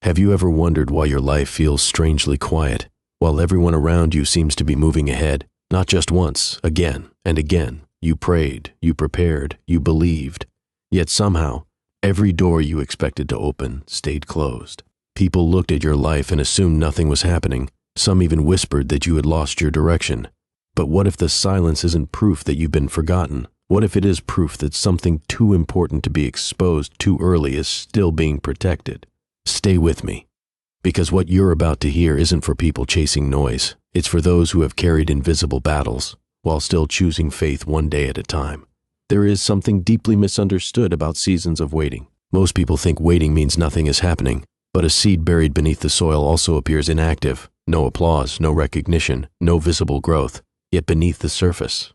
Have you ever wondered why your life feels strangely quiet, while everyone around you seems to be moving ahead? Not just once, again and again. You prayed, you prepared, you believed. Yet somehow, every door you expected to open stayed closed. People looked at your life and assumed nothing was happening. Some even whispered that you had lost your direction. But what if the silence isn't proof that you've been forgotten? What if it is proof that something too important to be exposed too early is still being protected? Stay with me, because what you're about to hear isn't for people chasing noise. It's for those who have carried invisible battles, while still choosing faith one day at a time. There is something deeply misunderstood about seasons of waiting. Most people think waiting means nothing is happening, but a seed buried beneath the soil also appears inactive. No applause, no recognition, no visible growth. Yet beneath the surface,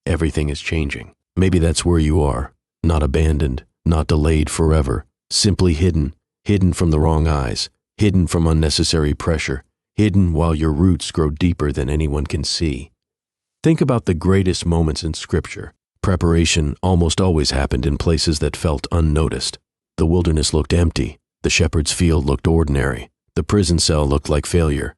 everything is changing. Maybe that's where you are, not abandoned, not delayed forever, simply hidden from the wrong eyes, hidden from unnecessary pressure, hidden while your roots grow deeper than anyone can see. Think about the greatest moments in Scripture. Preparation almost always happened in places that felt unnoticed. The wilderness looked empty, the shepherd's field looked ordinary, the prison cell looked like failure.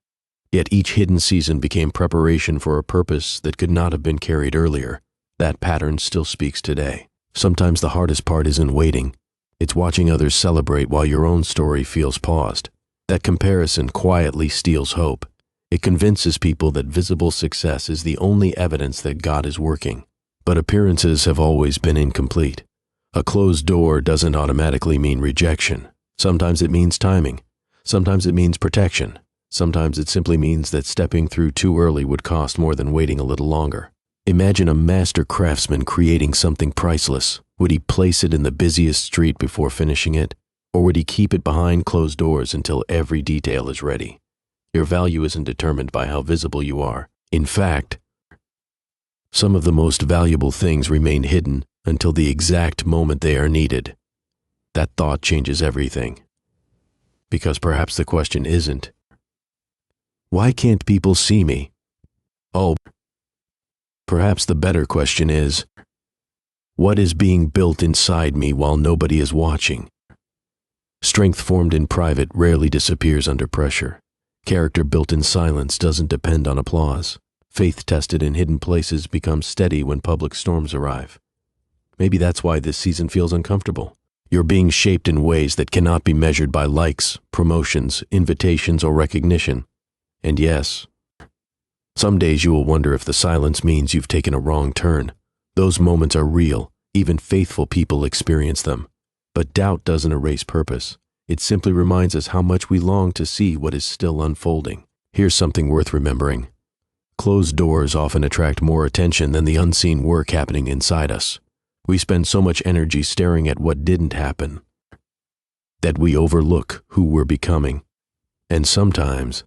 Yet each hidden season became preparation for a purpose that could not have been carried earlier. That pattern still speaks today. Sometimes the hardest part isn't waiting. It's watching others celebrate while your own story feels paused. That comparison quietly steals hope. It convinces people that visible success is the only evidence that God is working. But appearances have always been incomplete. A closed door doesn't automatically mean rejection. Sometimes it means timing. Sometimes it means protection. Sometimes it simply means that stepping through too early would cost more than waiting a little longer. Imagine a master craftsman creating something priceless. Would he place it in the busiest street before finishing it? Or would he keep it behind closed doors until every detail is ready? Your value isn't determined by how visible you are. In fact, some of the most valuable things remain hidden until the exact moment they are needed. That thought changes everything. Because perhaps the question isn't, why can't people see me? Oh, perhaps the better question is, what is being built inside me while nobody is watching? Strength formed in private rarely disappears under pressure. Character built in silence doesn't depend on applause. Faith tested in hidden places becomes steady when public storms arrive. Maybe that's why this season feels uncomfortable. You're being shaped in ways that cannot be measured by likes, promotions, invitations, or recognition. And yes, some days you will wonder if the silence means you've taken a wrong turn. Those moments are real. Even faithful people experience them. But doubt doesn't erase purpose. It simply reminds us how much we long to see what is still unfolding. Here's something worth remembering. Closed doors often attract more attention than the unseen work happening inside us. We spend so much energy staring at what didn't happen that we overlook who we're becoming. And sometimes,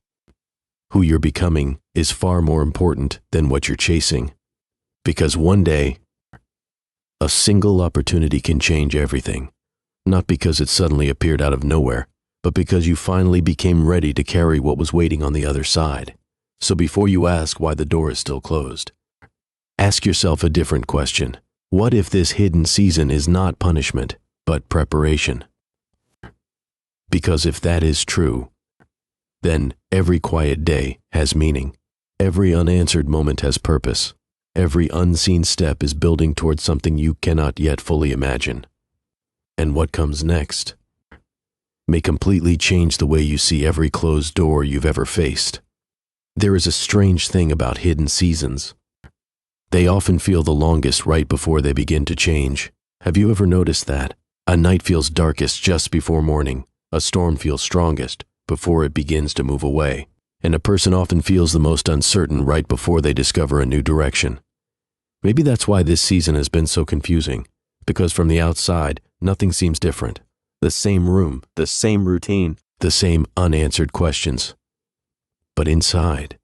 who you're becoming is far more important than what you're chasing. Because one day, a single opportunity can change everything. Not because it suddenly appeared out of nowhere, but because you finally became ready to carry what was waiting on the other side. So before you ask why the door is still closed, ask yourself a different question. What if this hidden season is not punishment, but preparation? Because if that is true, then every quiet day has meaning. Every unanswered moment has purpose. Every unseen step is building towards something you cannot yet fully imagine. And what comes next may completely change the way you see every closed door you've ever faced. There is a strange thing about hidden seasons. They often feel the longest right before they begin to change. Have you ever noticed that? A night feels darkest just before morning. A storm feels strongest before it begins to move away. And a person often feels the most uncertain right before they discover a new direction. Maybe that's why this season has been so confusing. Because from the outside, nothing seems different. The same room, the same routine, the same unanswered questions. But inside,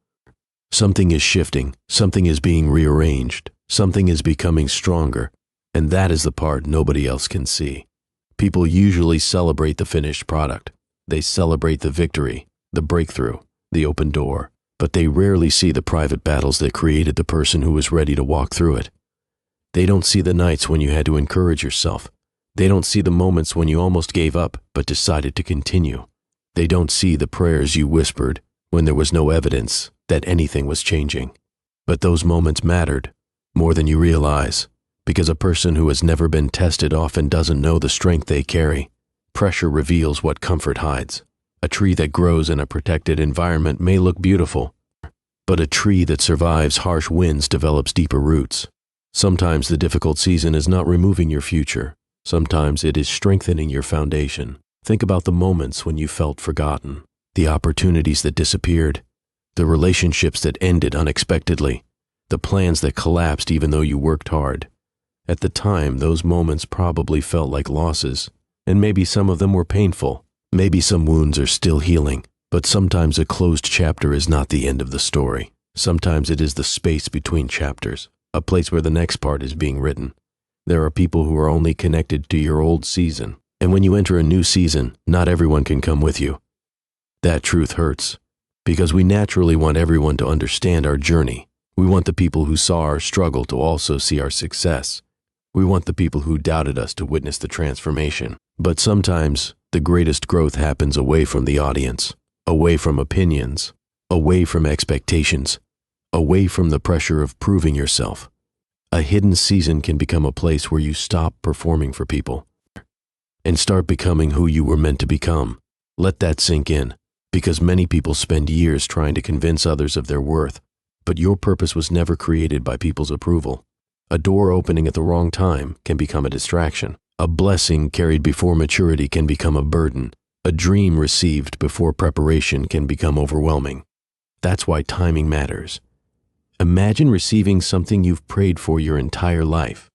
something is shifting, something is being rearranged, something is becoming stronger, and that is the part nobody else can see. People usually celebrate the finished product. They celebrate the victory, the breakthrough, the open door, but they rarely see the private battles that created the person who was ready to walk through it. They don't see the nights when you had to encourage yourself. They don't see the moments when you almost gave up but decided to continue. They don't see the prayers you whispered when there was no evidence that anything was changing. But those moments mattered more than you realize, because a person who has never been tested often doesn't know the strength they carry. Pressure reveals what comfort hides. A tree that grows in a protected environment may look beautiful, but a tree that survives harsh winds develops deeper roots. Sometimes the difficult season is not removing your future. Sometimes it is strengthening your foundation. Think about the moments when you felt forgotten, the opportunities that disappeared, the relationships that ended unexpectedly, the plans that collapsed even though you worked hard. At the time, those moments probably felt like losses, and maybe some of them were painful. Maybe some wounds are still healing, but sometimes a closed chapter is not the end of the story. Sometimes it is the space between chapters, a place where the next part is being written. There are people who are only connected to your old season, and when you enter a new season, not everyone can come with you. That truth hurts, because we naturally want everyone to understand our journey. We want the people who saw our struggle to also see our success. We want the people who doubted us to witness the transformation. But sometimes the greatest growth happens away from the audience, away from opinions, away from expectations, away from the pressure of proving yourself. A hidden season can become a place where you stop performing for people and start becoming who you were meant to become. Let that sink in, because many people spend years trying to convince others of their worth, but your purpose was never created by people's approval. A door opening at the wrong time can become a distraction. A blessing carried before maturity can become a burden. A dream received before preparation can become overwhelming. That's why timing matters. Imagine receiving something you've prayed for your entire life,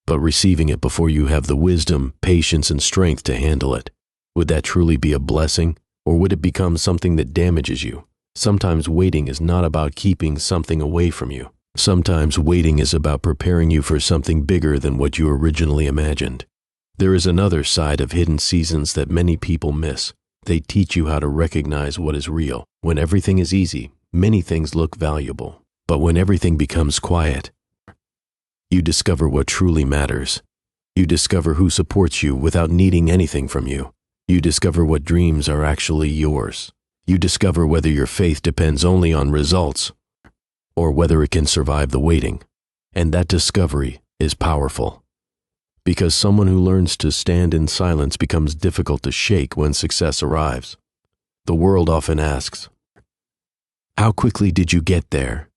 but receiving it before you have the wisdom, patience, and strength to handle it. Would that truly be a blessing, or would it become something that damages you? Sometimes waiting is not about keeping something away from you. Sometimes waiting is about preparing you for something bigger than what you originally imagined. There is another side of hidden seasons that many people miss. They teach you how to recognize what is real. When everything is easy, many things look valuable. But when everything becomes quiet, you discover what truly matters. You discover who supports you without needing anything from you. You discover what dreams are actually yours. You discover whether your faith depends only on results or whether it can survive the waiting. And that discovery is powerful, because someone who learns to stand in silence becomes difficult to shake when success arrives. The world often asks, "How quickly did you get there?"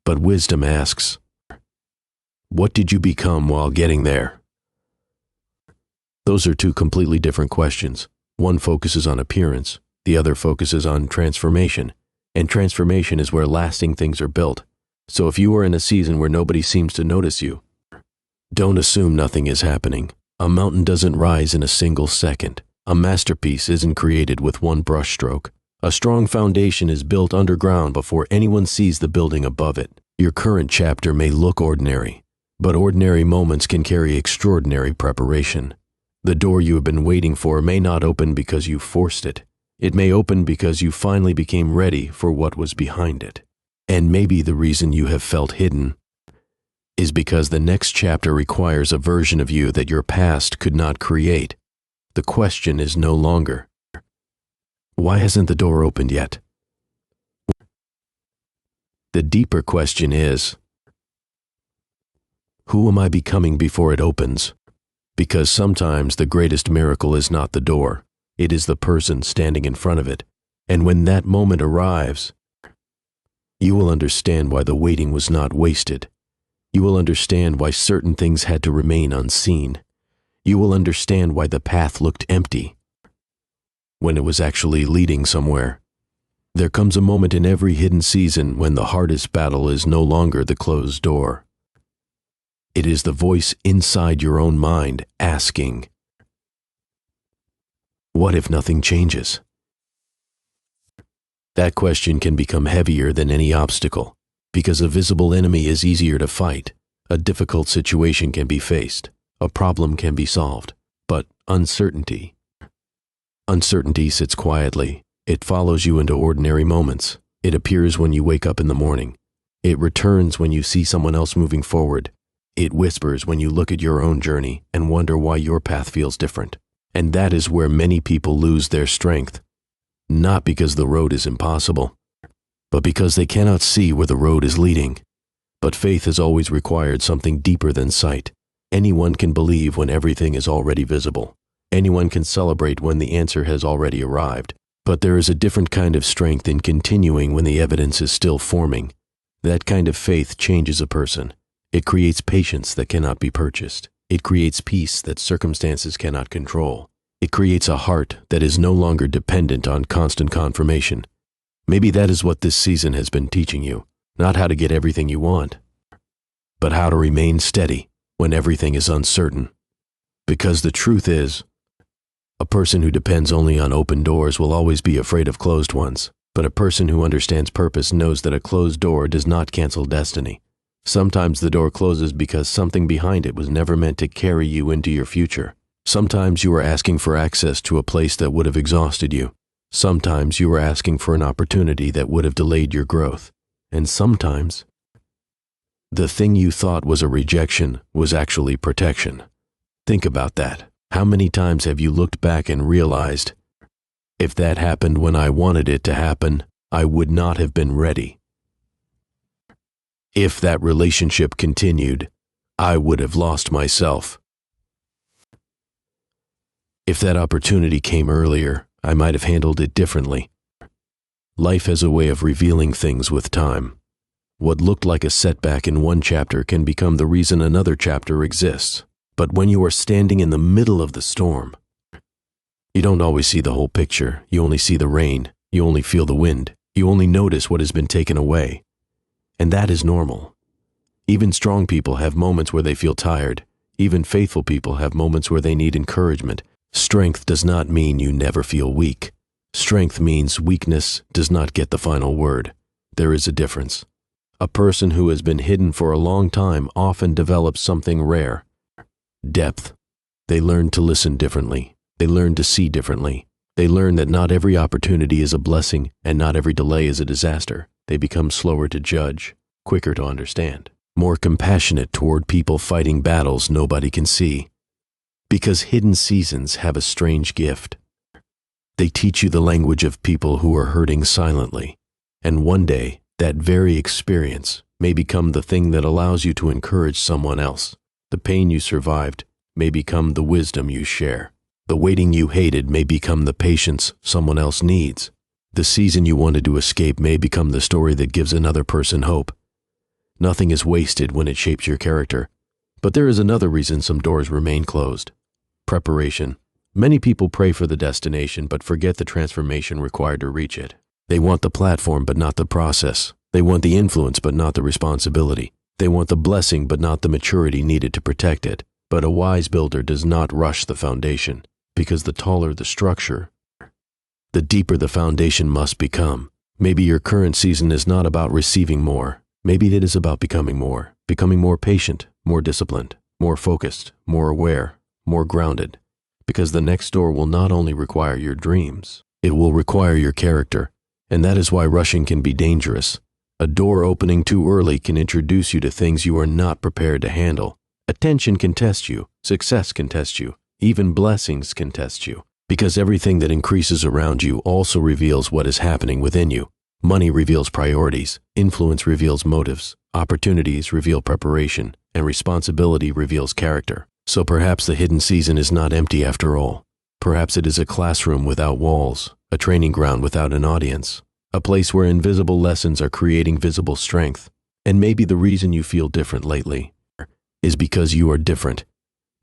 But wisdom asks, "What did you become while getting there?" Those are two completely different questions. One focuses on appearance, the other focuses on transformation. And transformation is where lasting things are built. So if you are in a season where nobody seems to notice you, don't assume nothing is happening. A mountain doesn't rise in a single second. A masterpiece isn't created with one brushstroke. A strong foundation is built underground before anyone sees the building above it. Your current chapter may look ordinary, but ordinary moments can carry extraordinary preparation. The door you have been waiting for may not open because you forced it. It may open because you finally became ready for what was behind it. And maybe the reason you have felt hidden is because the next chapter requires a version of you that your past could not create. The question is no longer, "Why hasn't the door opened yet?" The deeper question is, "Who am I becoming before it opens?" Because sometimes the greatest miracle is not the door. It is the person standing in front of it. And when that moment arrives, you will understand why the waiting was not wasted. You will understand why certain things had to remain unseen. You will understand why the path looked empty when it was actually leading somewhere. There comes a moment in every hidden season when the hardest battle is no longer the closed door. It is the voice inside your own mind asking, "What if nothing changes?" That question can become heavier than any obstacle, because a visible enemy is easier to fight. A difficult situation can be faced. A problem can be solved. But uncertainty sits quietly. It follows you into ordinary moments. It appears when you wake up in the morning. It returns when you see someone else moving forward. It whispers when you look at your own journey and wonder why your path feels different. And that is where many people lose their strength. Not because the road is impossible, but because they cannot see where the road is leading. But faith has always required something deeper than sight. Anyone can believe when everything is already visible. Anyone can celebrate when the answer has already arrived. But there is a different kind of strength in continuing when the evidence is still forming. That kind of faith changes a person. It creates patience that cannot be purchased. It creates peace that circumstances cannot control. It creates a heart that is no longer dependent on constant confirmation. Maybe that is what this season has been teaching you. Not how to get everything you want, but how to remain steady when everything is uncertain. Because the truth is, a person who depends only on open doors will always be afraid of closed ones. But a person who understands purpose knows that a closed door does not cancel destiny. Sometimes the door closes because something behind it was never meant to carry you into your future. Sometimes you are asking for access to a place that would have exhausted you. Sometimes you are asking for an opportunity that would have delayed your growth. And sometimes, the thing you thought was a rejection was actually protection. Think about that. How many times have you looked back and realized, if that happened when I wanted it to happen, I would not have been ready. If that relationship continued, I would have lost myself. If that opportunity came earlier, I might have handled it differently. Life has a way of revealing things with time. What looked like a setback in one chapter can become the reason another chapter exists. But when you are standing in the middle of the storm, you don't always see the whole picture. You only see the rain. You only feel the wind. You only notice what has been taken away. And that is normal. Even strong people have moments where they feel tired. Even faithful people have moments where they need encouragement. Strength does not mean you never feel weak. Strength means weakness does not get the final word. There is a difference. A person who has been hidden for a long time often develops something rare. Depth. They learn to listen differently. They learn to see differently. They learn that not every opportunity is a blessing and not every delay is a disaster. They become slower to judge, quicker to understand, more compassionate toward people fighting battles nobody can see. Because hidden seasons have a strange gift. They teach you the language of people who are hurting silently. And one day, that very experience may become the thing that allows you to encourage someone else. The pain you survived may become the wisdom you share. The waiting you hated may become the patience someone else needs. The season you wanted to escape may become the story that gives another person hope. Nothing is wasted when it shapes your character. But there is another reason some doors remain closed. Preparation. Many people pray for the destination but forget the transformation required to reach it. They want the platform but not the process. They want the influence but not the responsibility. They want the blessing but not the maturity needed to protect it. But a wise builder does not rush the foundation, because the taller the structure, the deeper the foundation must become. Maybe your current season is not about receiving more. Maybe it is about becoming more patient, more disciplined, more focused, more aware, more grounded. Because the next door will not only require your dreams, it will require your character. And that is why rushing can be dangerous. A door opening too early can introduce you to things you are not prepared to handle. Attention can test you, success can test you, even blessings can test you. Because everything that increases around you also reveals what is happening within you. Money reveals priorities, influence reveals motives, opportunities reveal preparation, and responsibility reveals character. So perhaps the hidden season is not empty after all. Perhaps it is a classroom without walls, a training ground without an audience, a place where invisible lessons are creating visible strength. And maybe the reason you feel different lately is because you are different.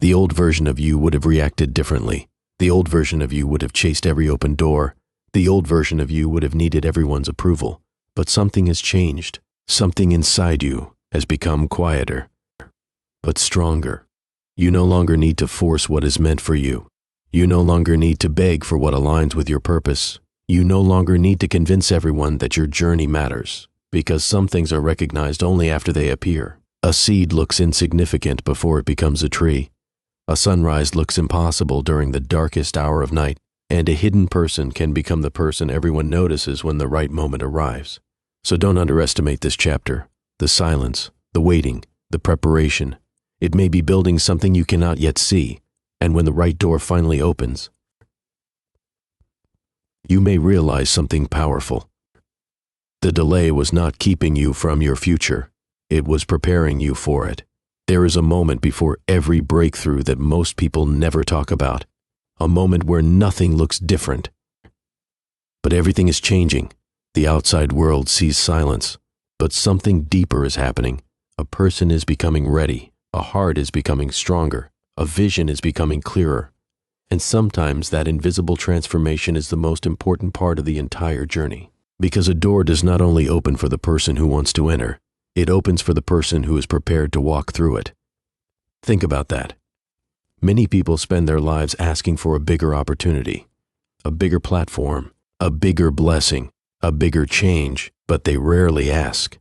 The old version of you would have reacted differently. The old version of you would have chased every open door. The old version of you would have needed everyone's approval. But something has changed. Something inside you has become quieter, but stronger. You no longer need to force what is meant for you. You no longer need to beg for what aligns with your purpose. You no longer need to convince everyone that your journey matters, because some things are recognized only after they appear. A seed looks insignificant before it becomes a tree. A sunrise looks impossible during the darkest hour of night, and a hidden person can become the person everyone notices when the right moment arrives. So don't underestimate this chapter, the silence, the waiting, the preparation. It may be building something you cannot yet see, And when the right door finally opens, you may realize something powerful. The delay was not keeping you from your future. It was preparing you for it. There is a moment before every breakthrough that most people never talk about. A moment where nothing looks different. But everything is changing. The outside world sees silence. But something deeper is happening. A person is becoming ready. A heart is becoming stronger. A vision is becoming clearer. And sometimes that invisible transformation is the most important part of the entire journey. Because a door does not only open for the person who wants to enter, it opens for the person who is prepared to walk through it. Think about that. Many people spend their lives asking for a bigger opportunity, a bigger platform, a bigger blessing, a bigger change, but they rarely ask,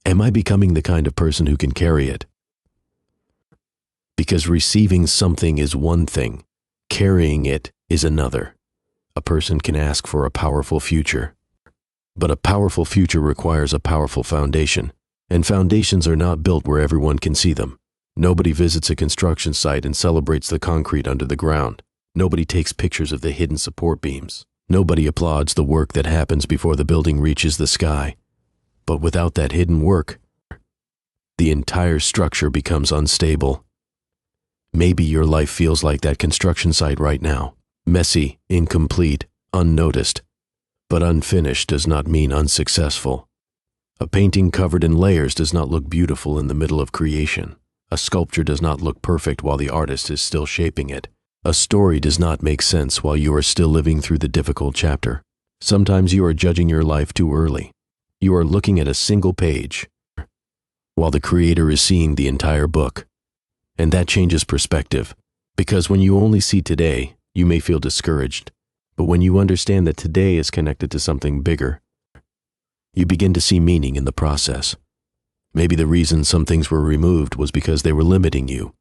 am I becoming the kind of person who can carry it? Because receiving something is one thing, carrying it is another. A person can ask for a powerful future, but a powerful future requires a powerful foundation, and foundations are not built where everyone can see them. Nobody visits a construction site and celebrates the concrete under the ground. Nobody takes pictures of the hidden support beams. Nobody applauds the work that happens before the building reaches the sky. But without that hidden work, the entire structure becomes unstable. Maybe your life feels like that construction site right now. Messy, incomplete, unnoticed. But unfinished does not mean unsuccessful. A painting covered in layers does not look beautiful in the middle of creation. A sculpture does not look perfect while the artist is still shaping it. A story does not make sense while you are still living through the difficult chapter. Sometimes you are judging your life too early. You are looking at a single page, while the creator is seeing the entire book. And that changes perspective, because when you only see today, you may feel discouraged. But when you understand that today is connected to something bigger, you begin to see meaning in the process. Maybe the reason some things were removed was because they were limiting you.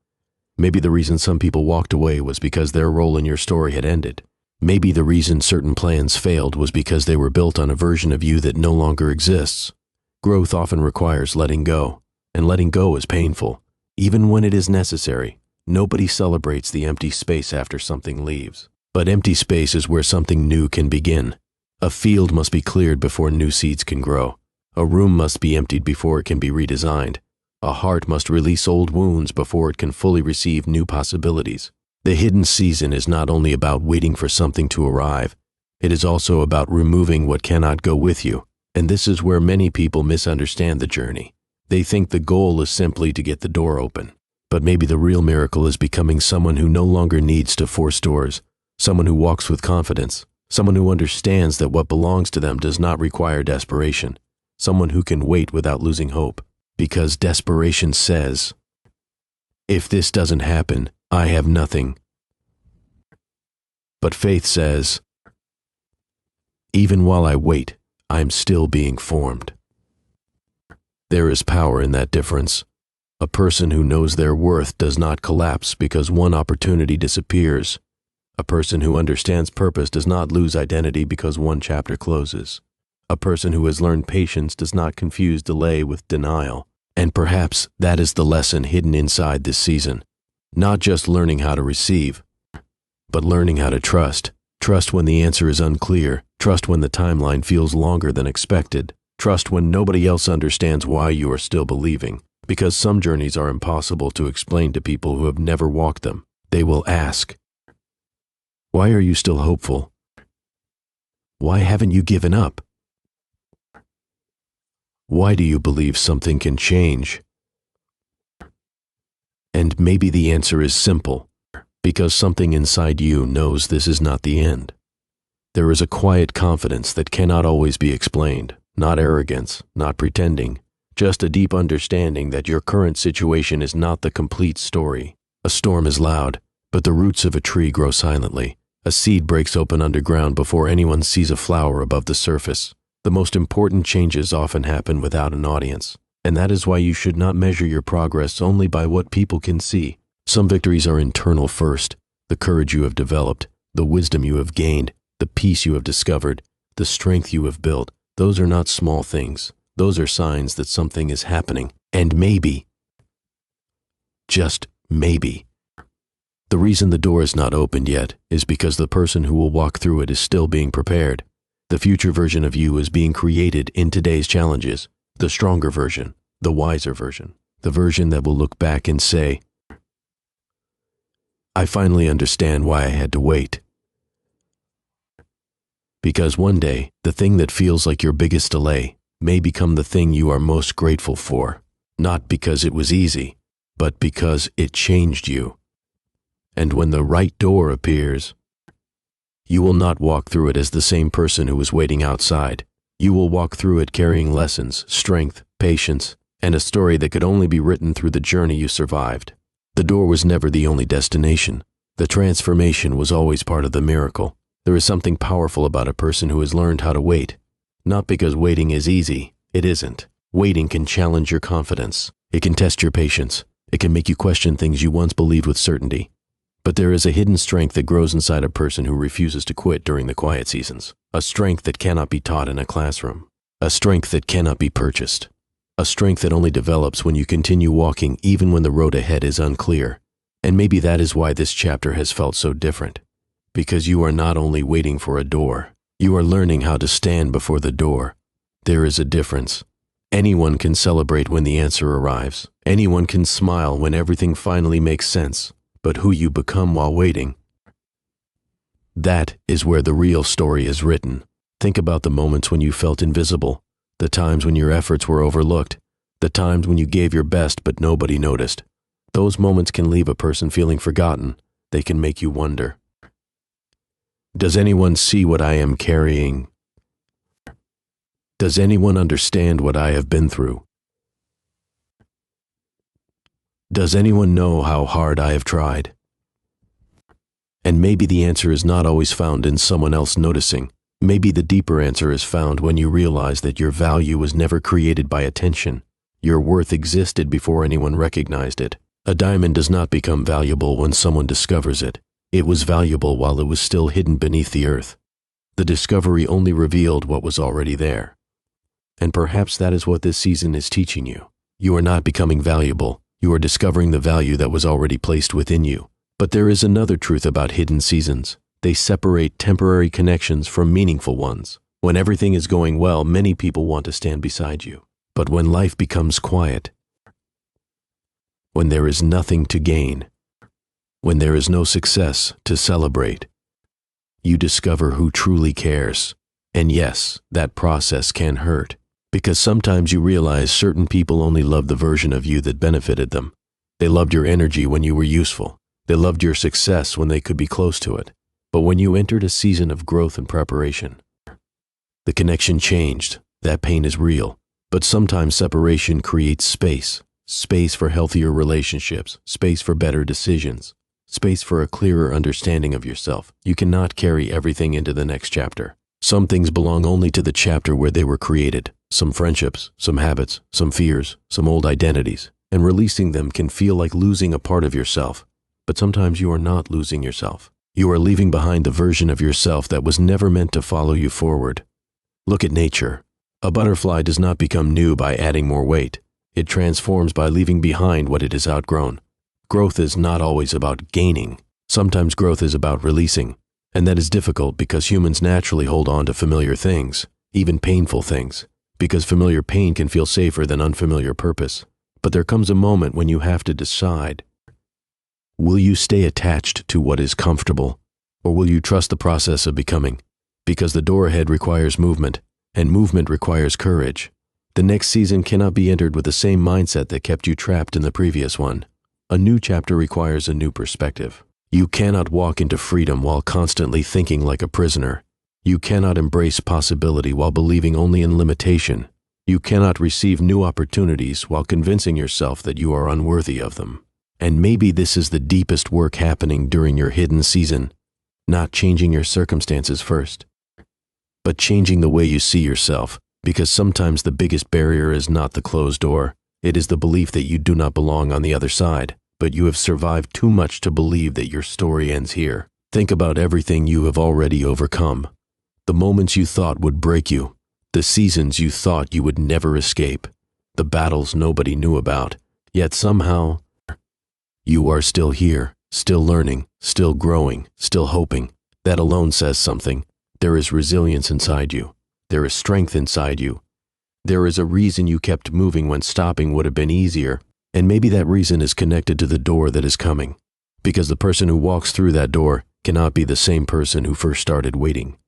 Maybe the reason some people walked away was because their role in your story had ended. Maybe the reason certain plans failed was because they were built on a version of you that no longer exists. Growth often requires letting go, and letting go is painful. Even when it is necessary, nobody celebrates the empty space after something leaves. But empty space is where something new can begin. A field must be cleared before new seeds can grow. A room must be emptied before it can be redesigned. A heart must release old wounds before it can fully receive new possibilities. The hidden season is not only about waiting for something to arrive, it is also about removing what cannot go with you. And this is where many people misunderstand the journey. They think the goal is simply to get the door open. But maybe the real miracle is becoming someone who no longer needs to force doors, someone who walks with confidence, someone who understands that what belongs to them does not require desperation, someone who can wait without losing hope. Because desperation says, if this doesn't happen, I have nothing. But faith says, even while I wait, I'm still being formed. There is power in that difference. A person who knows their worth does not collapse because one opportunity disappears. A person who understands purpose does not lose identity because one chapter closes. A person who has learned patience does not confuse delay with denial. And perhaps that is the lesson hidden inside this season. Not just learning how to receive, but learning how to trust. Trust when the answer is unclear. Trust when the timeline feels longer than expected. Trust when nobody else understands why you are still believing. Because some journeys are impossible to explain to people who have never walked them. They will ask, why are you still hopeful? Why haven't you given up? Why do you believe something can change? And maybe the answer is simple, because something inside you knows this is not the end. There is a quiet confidence that cannot always be explained, not arrogance, not pretending, just a deep understanding that your current situation is not the complete story. A storm is loud, but the roots of a tree grow silently. A seed breaks open underground before anyone sees a flower above the surface. The most important changes often happen without an audience, and that is why you should not measure your progress only by what people can see. Some victories are internal first, the courage you have developed, the wisdom you have gained, the peace you have discovered, the strength you have built. Those are not small things. Those are signs that something is happening. And maybe, just maybe, The reason the door is not opened yet is because the person who will walk through it is still being prepared. The future version of you is being created in today's challenges, the stronger version, the wiser version, the version that will look back and say, I finally understand why I had to wait. Because one day, the thing that feels like your biggest delay may become the thing you are most grateful for, not because it was easy, but because it changed you. And when the right door appears, you will not walk through it as the same person who was waiting outside. You will walk through it carrying lessons, strength, patience, and a story that could only be written through the journey you survived. The door was never the only destination. The transformation was always part of the miracle. There is something powerful about a person who has learned how to wait. Not because waiting is easy. It isn't. Waiting can challenge your confidence. It can test your patience. It can make you question things you once believed with certainty. But there is a hidden strength that grows inside a person who refuses to quit during the quiet seasons. A strength that cannot be taught in a classroom. A strength that cannot be purchased. A strength that only develops when you continue walking even when the road ahead is unclear. And maybe that is why this chapter has felt so different. Because you are not only waiting for a door, you are learning how to stand before the door. There is a difference. Anyone can celebrate when the answer arrives. Anyone can smile when everything finally makes sense. But who you become while waiting, that is where the real story is written. Think about the moments when you felt invisible, the times when your efforts were overlooked, the times when you gave your best but nobody noticed. Those moments can leave a person feeling forgotten. They can make you wonder, does anyone see what I am carrying? Does anyone understand what I have been through? Does anyone know how hard I have tried? And maybe the answer is not always found in someone else noticing. Maybe the deeper answer is found when you realize that your value was never created by attention. Your worth existed before anyone recognized it. A diamond does not become valuable when someone discovers it. It was valuable while it was still hidden beneath the earth. The discovery only revealed what was already there. And perhaps that is what this season is teaching you. You are not becoming valuable. You are discovering the value that was already placed within you. But there is another truth about hidden seasons. They separate temporary connections from meaningful ones. When everything is going well, many people want to stand beside you. But when life becomes quiet, when there is nothing to gain, when there is no success to celebrate, you discover who truly cares. And yes, that process can hurt. Because sometimes you realize certain people only loved the version of you that benefited them. They loved your energy when you were useful. They loved your success when they could be close to it. But when you entered a season of growth and preparation, the connection changed. That pain is real. But sometimes separation creates space. Space for healthier relationships. Space for better decisions. Space for a clearer understanding of yourself. You cannot carry everything into the next chapter. Some things belong only to the chapter where they were created. Some friendships, some habits, some fears, some old identities, and releasing them can feel like losing a part of yourself. But sometimes you are not losing yourself. You are leaving behind the version of yourself that was never meant to follow you forward. Look at nature. A butterfly does not become new by adding more weight. It transforms by leaving behind what it has outgrown. Growth is not always about gaining. Sometimes growth is about releasing. And that is difficult because humans naturally hold on to familiar things, even painful things. Because familiar pain can feel safer than unfamiliar purpose. But there comes a moment when you have to decide, will you stay attached to what is comfortable, or will you trust the process of becoming? Because the door ahead requires movement, and movement requires courage. The next season cannot be entered with the same mindset that kept you trapped in the previous one. A new chapter requires a new perspective. You cannot walk into freedom while constantly thinking like a prisoner. You cannot embrace possibility while believing only in limitation. You cannot receive new opportunities while convincing yourself that you are unworthy of them. And maybe this is the deepest work happening during your hidden season, not changing your circumstances first, but changing the way you see yourself, because sometimes the biggest barrier is not the closed door. It is the belief that you do not belong on the other side, but you have survived too much to believe that your story ends here. Think about everything you have already overcome. The moments you thought would break you, the seasons you thought you would never escape, the battles nobody knew about, yet somehow you are still here, still learning, still growing, still hoping. That alone says something. There is resilience inside you. There is strength inside you. There is a reason you kept moving when stopping would have been easier, and maybe that reason is connected to the door that is coming. Because the person who walks through that door cannot be the same person who first started waiting.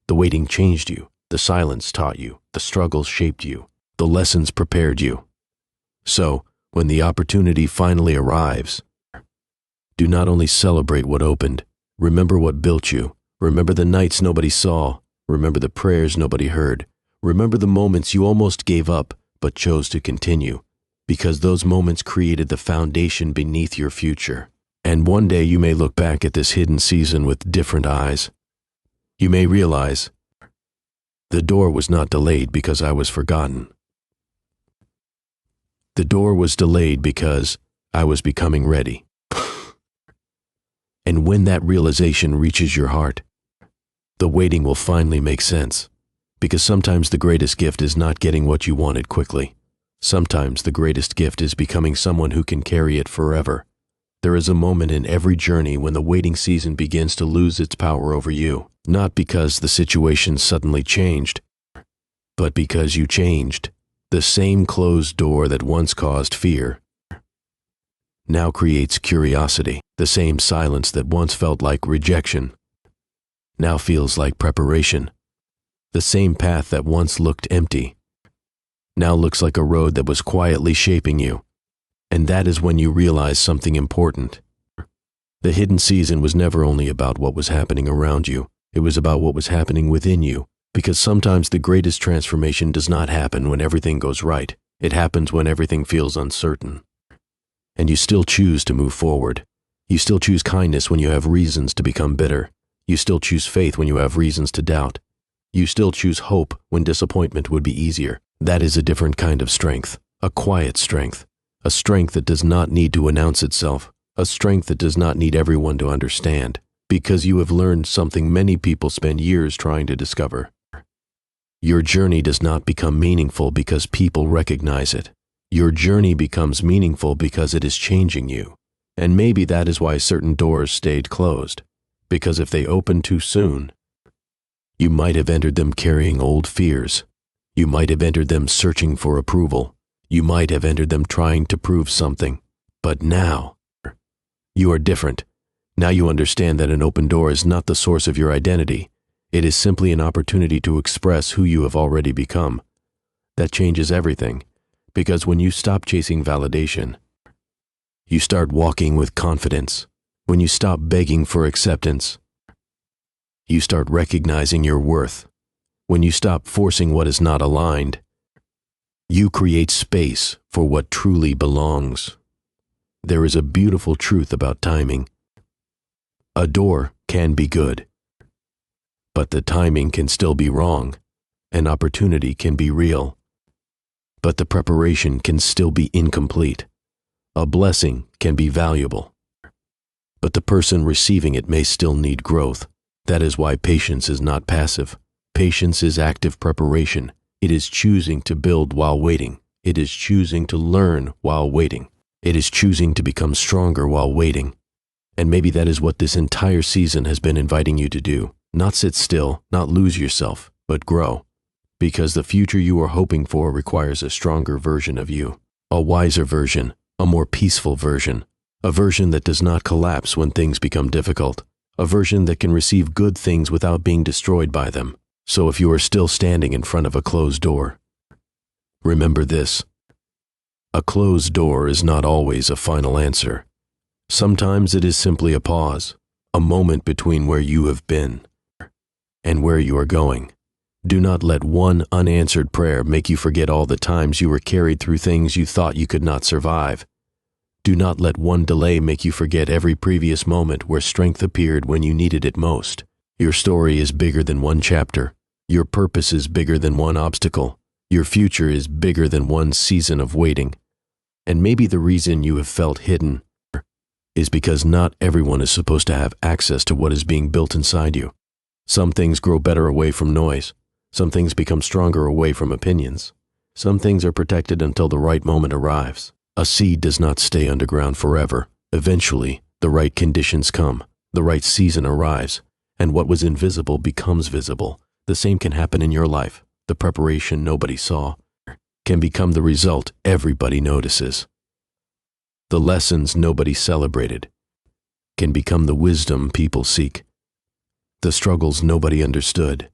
The waiting changed you. The silence taught you. The struggles shaped you. The lessons prepared you. So, when the opportunity finally arrives, do not only celebrate what opened, remember what built you. Remember the nights nobody saw. Remember the prayers nobody heard. Remember the moments you almost gave up but chose to continue, because those moments created the foundation beneath your future. And one day you may look back at this hidden season with different eyes. You may realize, the door was not delayed because I was forgotten. The door was delayed because I was becoming ready. And when that realization reaches your heart, the waiting will finally make sense. Because sometimes the greatest gift is not getting what you wanted quickly. Sometimes the greatest gift is becoming someone who can carry it forever. There is a moment in every journey when the waiting season begins to lose its power over you, not because the situation suddenly changed, but because you changed. The same closed door that once caused fear now creates curiosity. The same silence that once felt like rejection now feels like preparation. The same path that once looked empty now looks like a road that was quietly shaping you. And that is when you realize something important. The hidden season was never only about what was happening around you. It was about what was happening within you. Because sometimes the greatest transformation does not happen when everything goes right. It happens when everything feels uncertain. And you still choose to move forward. You still choose kindness when you have reasons to become bitter. You still choose faith when you have reasons to doubt. You still choose hope when disappointment would be easier. That is a different kind of strength, a quiet strength, a strength that does not need to announce itself, a strength that does not need everyone to understand, because you have learned something many people spend years trying to discover. Your journey does not become meaningful because people recognize it. Your journey becomes meaningful because it is changing you. And maybe that is why certain doors stayed closed. Because if they opened too soon, you might have entered them carrying old fears. You might have entered them searching for approval. You might have entered them trying to prove something. But now, you are different. Now you understand that an open door is not the source of your identity. It is simply an opportunity to express who you have already become. That changes everything, because when you stop chasing validation, you start walking with confidence. When you stop begging for acceptance, you start recognizing your worth. When you stop forcing what is not aligned, you create space for what truly belongs. There is a beautiful truth about timing. A door can be good, but the timing can still be wrong. An opportunity can be real, but the preparation can still be incomplete. A blessing can be valuable, but the person receiving it may still need growth. That is why patience is not passive. Patience is active preparation. It is choosing to build while waiting. It is choosing to learn while waiting. It is choosing to become stronger while waiting. And maybe that is what this entire season has been inviting you to do. Not sit still, not lose yourself, but grow. Because the future you are hoping for requires a stronger version of you. A wiser version, a more peaceful version. A version that does not collapse when things become difficult. A version that can receive good things without being destroyed by them. So if you are still standing in front of a closed door, remember this. A closed door is not always a final answer. Sometimes it is simply a pause, a moment between where you have been and where you are going. Do not let one unanswered prayer make you forget all the times you were carried through things you thought you could not survive. Do not let one delay make you forget every previous moment where strength appeared when you needed it most. Your story is bigger than one chapter. Your purpose is bigger than one obstacle. Your future is bigger than one season of waiting. And maybe the reason you have felt hidden is because not everyone is supposed to have access to what is being built inside you. Some things grow better away from noise. Some things become stronger away from opinions. Some things are protected until the right moment arrives. A seed does not stay underground forever. Eventually, The right conditions come, the right season arrives, and what was invisible becomes visible. The same can happen in your life. The preparation nobody saw can become the result everybody notices. The lessons nobody celebrated can become the wisdom people seek. The struggles nobody understood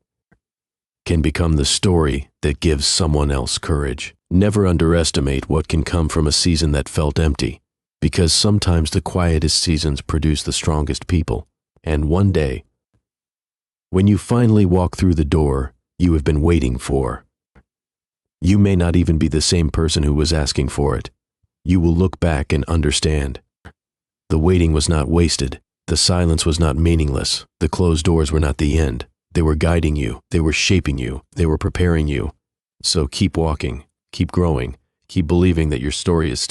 can become the story that gives someone else courage. Never underestimate what can come from a season that felt empty, because sometimes the quietest seasons produce the strongest people. And one day, when you finally walk through the door you have been waiting for, you may not even be the same person who was asking for it. You will look back and understand. The waiting was not wasted. The silence was not meaningless. The closed doors were not the end. They were guiding you. They were shaping you. They were preparing you. So keep walking, keep growing, keep believing that your story is still